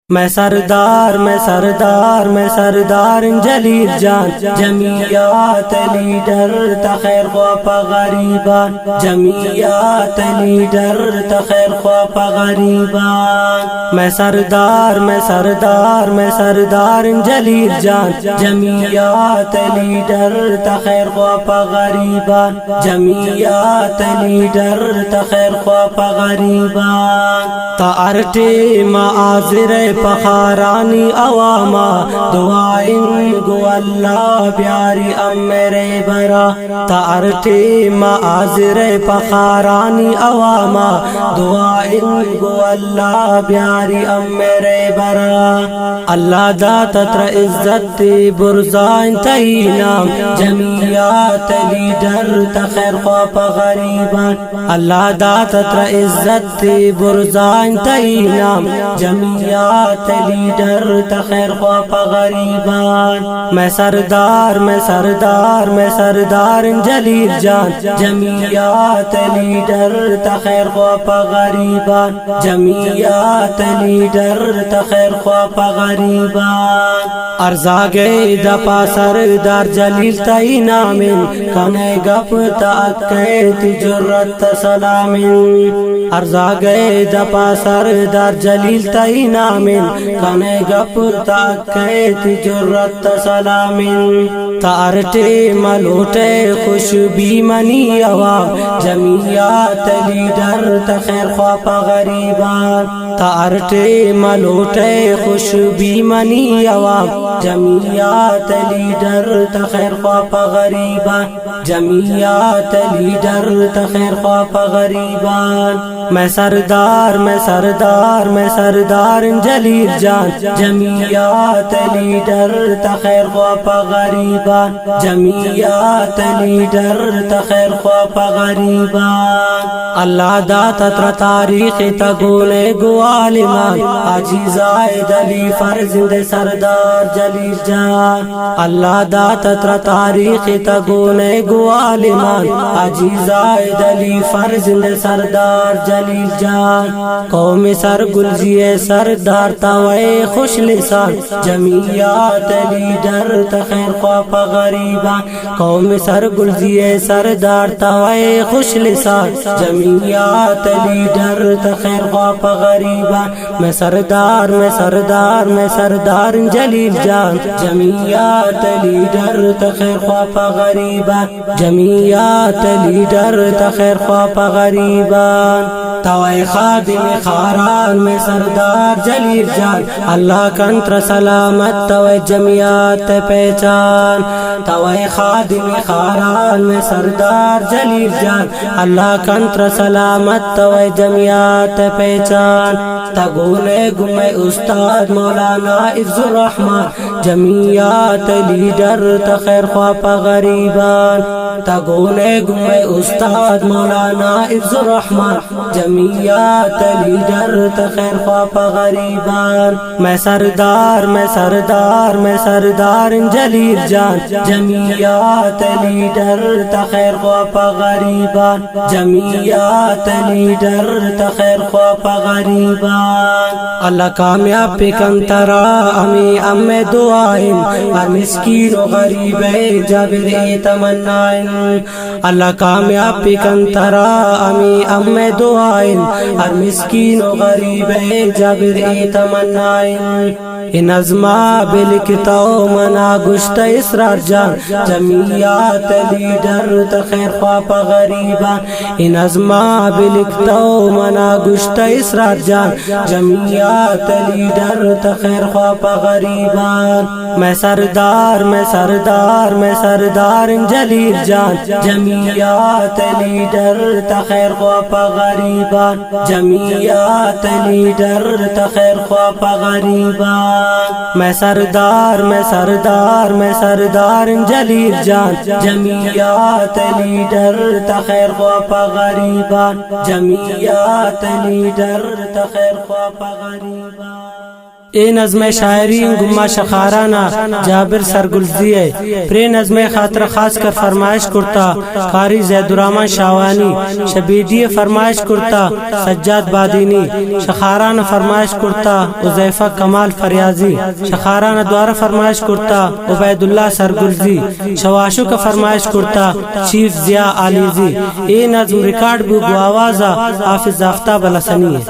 मैं सरदार जलील जान Jamiat leader तखैर ख्वापा गरीबान Jamiat leader तखैर ख्वापा गरीबान मैं सरदार जलील जान जमीयत लीडर तखैर ख्वापा गरीबान जमीयत लीडर तखैर ख्वापा गरीबान तारटे माज़िर पखारानी अवामा दुआइन गो अल्लाह प्यारी अम्मेरे बरा तारटे माज़िर पखारानी अवामा दुआइन गो अल्लाह प्यारी अम्मेरे बरा अल्लाह दातत्र इज्जत बुरजाइन तई नाम जमीयत लीडर तखैर ख्वापा गरीबान अल्लाह दातत्र इज्जत बुरजाइन तई नाम जमीयत लीडर तखैर ख्वापा गरीबान मैं सरदार जलील जान जमीयत लीडर तखैर ख्वापा गरीबान जमीयत लीडर तखैर ख्वापा गरीबान अर्जा गए दपा सरदार जलील तई नामिन कने गप ताकत जुर्रत सलामिन अर्जा गए दपा सरदार जलील तई नामिन कने गप ताकत जुर्रत सलामिन तारटे मलोटे खुशबी मनी अवाम जमीयत लीडर तखैर ख्वापा गरीबान तारटे मलोटे खुशबी मनी अवाम जमीयत लीडर तखैर ख्वापा गरीबान जमीयत लीडर तखैर ख्वापा गरीबान मैं सरदार जलील जान जमीयत लीडर तखैर ख्वापा गरीबान जमीयत लीडर तखैर ख्वापा गरीबान अल्लाह दातत्र तारीख तगोले गुआलिमान अजीज़ाए दली फर्जिंद सरदार जलील जान अल्लाह दातत्र तारीख तगोले गुआलिमान अजीज़ाए दली फर्जिंद सरदार जलील जान कौम सर गुलजिए सरदार तवे खुश लिसान जमीयत लीडर तखैर ख्वापा गरीबान कौम सर गुलजिए सरदार तवे खुश लिसान जमीयत लीडर तखैर ख्वापा गरीबान मैं सरदार जलील जान जमीयत लीडर तखैर ख्वापा गरीबान जमीयत लीडर तखैर ख्वापा गरीबान तवे खादिम खारान में सरदार जलील जान अल्लाह कंत्र सलामत तवे जमीयत पहचान तवे खादिम खारान में सरदार जलील जान अल्लाह कंत्र सलामत तवे जमीयत पहचान तगोने गुमे उस्ताद मौलाना इफ्जुर रहमान जमीयत लीडर तखैर ख्वापा गरीबान तगोने गुमे उस्ताद मौलाना इफ्जुर रहमान जमीयत लीडर तखैर ख्वापा गरीबान मैं सरदार जलील जान जमीयत लीडर तखैर ख्वापा गरीबान जमीयत लीडर तखैर ख्वापा गरीबान अल्लाह कामयाब पिकंतरा अमी अम्मे दुआइन और मिस्कीन व गरीब जबरे तमन्नाइन अल्लाह कामयाब पिकंतरा अमी अम्मे दुआइन और मिस्कीन व गरीब जबरे तमन्नाइन इन अज़मा बिलकितो मना गुश्त इसरार जान जमीयत लीडर तखैर ख्वापा गरीबान इन अज़मा बिलकितो मना गुश्त इसरार जान जमीयत लीडर तखैर ख्वापा गरीबान मैं सरदार जलील जान जमीयत लीडर तखैर ख्वापा गरीबान जमीयत लीडर तखैर ख्वापा गरीबान मैं सरदार जलील जान जमीयत लीडर तखैर ख्वापा गरीबान जमीयत लीडर तखैर ख्वापा गरीबान। ए नज़्म शायरी गुम्मा शखाराना जाबिर सरगुलजी है प्रे नज़्म खातर खास कर फरमाइश कुर्ता कारी जैदुर्रहमान शावानी शबीदी फरमाइश कुर्ता सज्जाद बादीनी शखाराना फरमाइश कुर्ता उज़ैफा कमाल फरियाजी शखाराना द्वारा फरमाइश कुर्ता उबैदुल्लाह सरगुलजी शवाशु का फरमाइश कुर्ता चीफ जिया आलीजी। ए नज़्म रिकॉर्ड बुक आवाज़ा हाफिज आफ्ताब अलहसनी है।